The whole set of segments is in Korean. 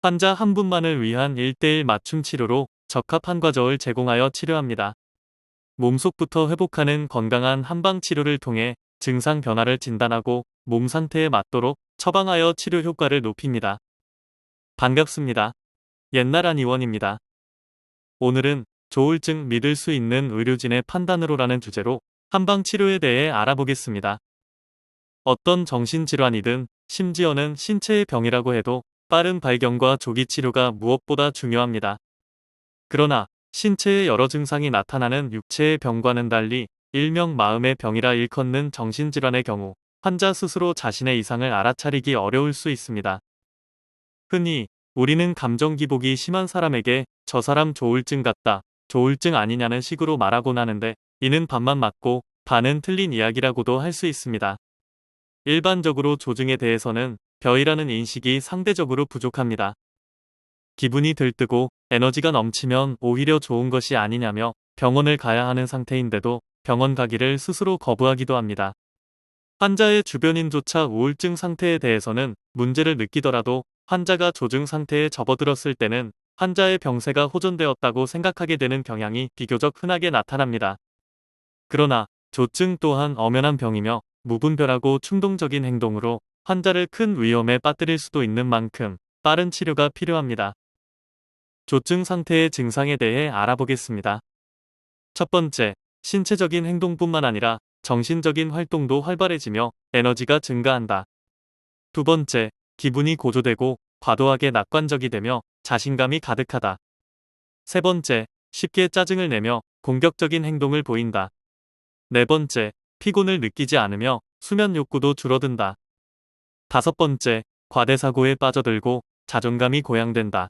환자 한 분만을 위한 1:1 맞춤 치료로 적합한 과정을 제공하여 치료합니다. 몸속부터 회복하는 건강한 한방 치료를 통해 증상 변화를 진단하고 몸 상태에 맞도록 처방하여 치료 효과를 높입니다. 반갑습니다. 옛날 한의원입니다. 오늘은 조울증 믿을 수 있는 의료진의 판단으로라는 주제로 한방 치료에 대해 알아보겠습니다. 어떤 정신질환이든 심지어는 신체의 병이라고 해도 빠른 발견과 조기 치료가 무엇보다 중요합니다. 그러나 신체의 여러 증상이 나타나는 육체의 병과는 달리 일명 마음의 병이라 일컫는 정신질환의 경우 환자 스스로 자신의 이상을 알아차리기 어려울 수 있습니다. 흔히 우리는 감정 기복이 심한 사람에게 저 사람 조울증 같다, 조울증 아니냐는 식으로 말하곤 하는데 이는 반만 맞고 반은 틀린 이야기라고도 할 수 있습니다. 일반적으로 조증에 대해서는 병이라는 인식이 상대적으로 부족합니다. 기분이 들뜨고 에너지가 넘치면 오히려 좋은 것이 아니냐며 병원을 가야 하는 상태인데도 병원 가기를 스스로 거부하기도 합니다. 환자의 주변인조차 우울증 상태에 대해서는 문제를 느끼더라도 환자가 조증 상태에 접어들었을 때는 환자의 병세가 호전되었다고 생각하게 되는 경향이 비교적 흔하게 나타납니다. 그러나 조증 또한 엄연한 병이며 무분별하고 충동적인 행동으로 환자를 큰 위험에 빠뜨릴 수도 있는 만큼 빠른 치료가 필요합니다. 조증 상태의 증상에 대해 알아보겠습니다. 첫 번째, 신체적인 행동뿐만 아니라 정신적인 활동도 활발해지며 에너지가 증가한다. 두 번째, 기분이 고조되고 과도하게 낙관적이 되며 자신감이 가득하다. 세 번째, 쉽게 짜증을 내며 공격적인 행동을 보인다. 네 번째, 피곤을 느끼지 않으며 수면 욕구도 줄어든다. 다섯 번째, 과대사고에 빠져들고 자존감이 고양된다.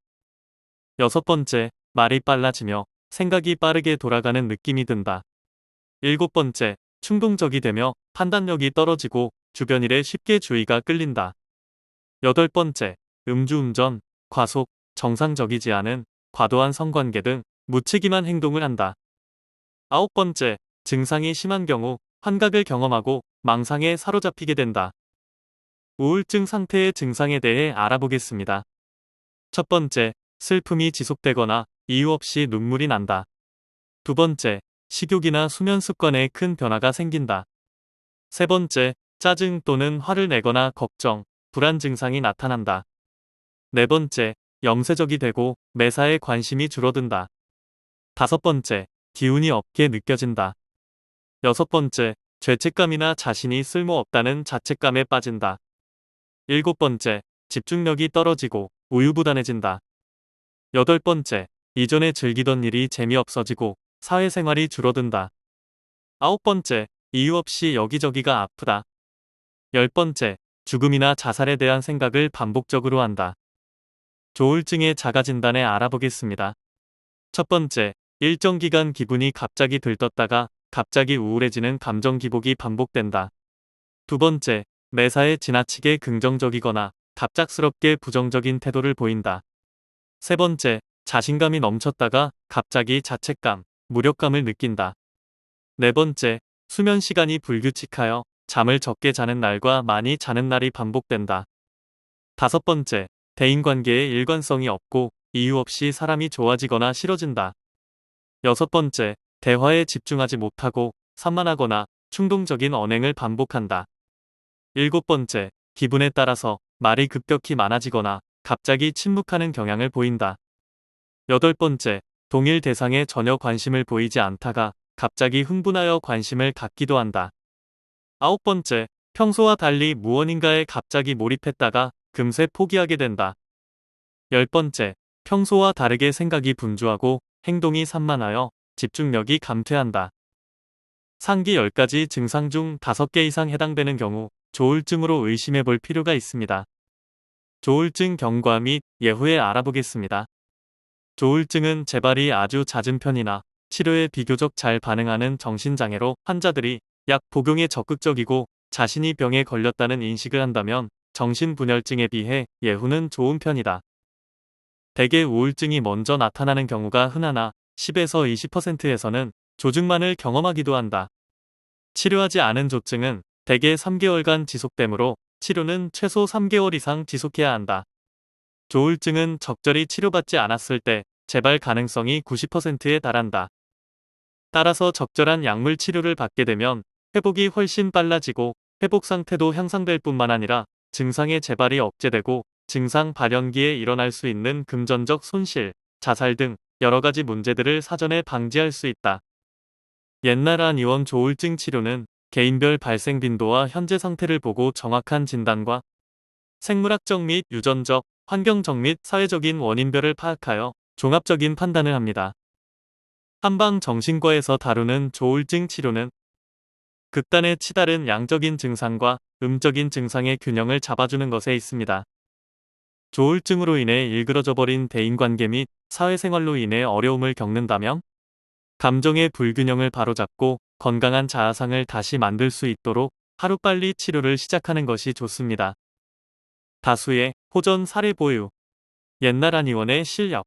여섯 번째, 말이 빨라지며 생각이 빠르게 돌아가는 느낌이 든다. 일곱 번째, 충동적이 되며 판단력이 떨어지고 주변 일에 쉽게 주의가 끌린다. 여덟 번째, 음주운전, 과속, 정상적이지 않은 과도한 성관계 등 무책임한 행동을 한다. 아홉 번째, 증상이 심한 경우 환각을 경험하고 망상에 사로잡히게 된다. 우울증 상태의 증상에 대해 알아보겠습니다. 첫 번째, 슬픔이 지속되거나 이유 없이 눈물이 난다. 두 번째, 식욕이나 수면 습관에 큰 변화가 생긴다. 세 번째, 짜증 또는 화를 내거나 걱정, 불안 증상이 나타난다. 네 번째, 염세적이 되고 매사에 관심이 줄어든다. 다섯 번째, 기운이 없게 느껴진다. 여섯 번째, 죄책감이나 자신이 쓸모없다는 자책감에 빠진다. 일곱 번째, 집중력이 떨어지고 우유부단해진다. 여덟 번째, 이전에 즐기던 일이 재미없어지고 사회생활이 줄어든다. 아홉 번째, 이유 없이 여기저기가 아프다. 열 번째, 죽음이나 자살에 대한 생각을 반복적으로 한다. 조울증의 자가진단에 알아보겠습니다. 첫 번째, 일정 기간 기분이 갑자기 들떴다가 갑자기 우울해지는 감정 기복이 반복된다. 두 번째, 매사에 지나치게 긍정적이거나 갑작스럽게 부정적인 태도를 보인다. 세 번째, 자신감이 넘쳤다가 갑자기 자책감, 무력감을 느낀다. 네 번째, 수면 시간이 불규칙하여 잠을 적게 자는 날과 많이 자는 날이 반복된다. 다섯 번째, 대인관계에 일관성이 없고 이유 없이 사람이 좋아지거나 싫어진다. 여섯 번째, 대화에 집중하지 못하고 산만하거나 충동적인 언행을 반복한다. 일곱 번째, 기분에 따라서 말이 급격히 많아지거나 갑자기 침묵하는 경향을 보인다. 여덟 번째, 동일 대상에 전혀 관심을 보이지 않다가 갑자기 흥분하여 관심을 갖기도 한다. 아홉 번째, 평소와 달리 무언인가에 갑자기 몰입했다가 금세 포기하게 된다. 열 번째, 평소와 다르게 생각이 분주하고 행동이 산만하여 집중력이 감퇴한다. 상기 10가지 증상 중 5개 이상 해당되는 경우 조울증으로 의심해 볼 필요가 있습니다. 조울증 경과 및 예후에 알아보겠습니다. 조울증은 재발이 아주 잦은 편이나 치료에 비교적 잘 반응하는 정신장애로 환자들이 약 복용에 적극적이고 자신이 병에 걸렸다는 인식을 한다면 정신분열증에 비해 예후는 좋은 편이다. 대개 우울증이 먼저 나타나는 경우가 흔하나 10에서 20%에서는 조증만을 경험하기도 한다. 치료하지 않은 조증은 대개 3개월간 지속되므로 치료는 최소 3개월 이상 지속해야 한다. 조울증은 적절히 치료받지 않았을 때 재발 가능성이 90%에 달한다. 따라서 적절한 약물 치료를 받게 되면 회복이 훨씬 빨라지고 회복 상태도 향상될 뿐만 아니라 증상의 재발이 억제되고 증상 발현기에 일어날 수 있는 금전적 손실, 자살 등 여러 가지 문제들을 사전에 방지할 수 있다. 옛날 안 의원 조울증 치료는 개인별 발생 빈도와 현재 상태를 보고 정확한 진단과 생물학적 및 유전적, 환경적 및 사회적인 원인별을 파악하여 종합적인 판단을 합니다. 한방 정신과에서 다루는 조울증 치료는 극단에 치달은 양적인 증상과 음적인 증상의 균형을 잡아주는 것에 있습니다. 조울증으로 인해 일그러져 버린 대인관계 및 사회생활로 인해 어려움을 겪는다면 감정의 불균형을 바로잡고 건강한 자아상을 다시 만들 수 있도록 하루빨리 치료를 시작하는 것이 좋습니다. 다수의 호전 사례 보유. 옛날 안 의원의 실력.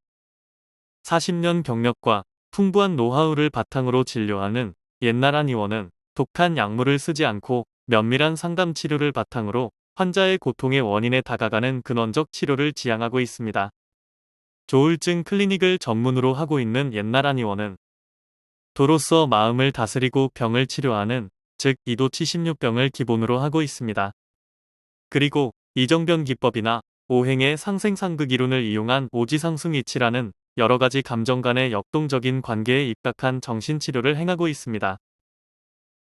40년 경력과 풍부한 노하우를 바탕으로 진료하는 옛날 안 의원은 독한 약물을 쓰지 않고 면밀한 상담 치료를 바탕으로 환자의 고통의 원인에 다가가는 근원적 치료를 지향하고 있습니다. 조울증 클리닉을 전문으로 하고 있는 옛날 안 의원은 도로서 마음을 다스리고 병을 치료하는 즉 이도 76병을 기본으로 하고 있습니다. 그리고 이정변 기법이나 오행의 상생상극 이론을 이용한 오지상승이치라는 여러가지 감정 간의 역동적인 관계에 입각한 정신치료를 행하고 있습니다.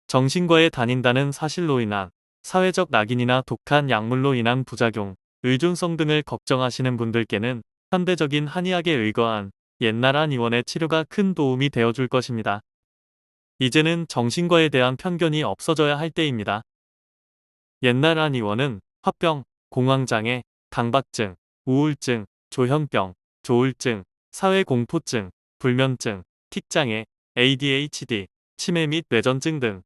정신과에 다닌다는 사실로 인한 사회적 낙인이나 독한 약물로 인한 부작용, 의존성 등을 걱정하시는 분들께는 현대적인 한의학에 의거한 옛날 안 의원의 치료가 큰 도움이 되어줄 것입니다. 이제는 정신과에 대한 편견이 없어져야 할 때입니다. 옛날 안 의원은 화병, 공황장애, 강박증, 우울증, 조현병, 조울증, 사회공포증, 불면증, 틱장애, ADHD, 치매 및 뇌전증 등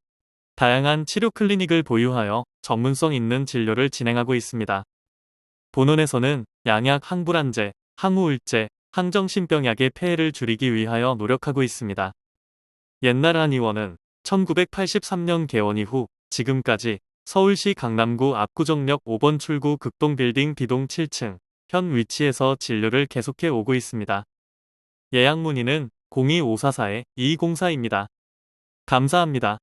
다양한 치료 클리닉을 보유하여 전문성 있는 진료를 진행하고 있습니다. 본원에서는 양약 항불안제, 항우울제, 항정신병약의 폐해를 줄이기 위하여 노력하고 있습니다. 옛날 안 의원은 1983년 개원 이후 지금까지 서울시 강남구 압구정역 5번 출구 극동빌딩 B동 7층 현 위치에서 진료를 계속해 오고 있습니다. 예약 문의는 02544-2204입니다. 감사합니다.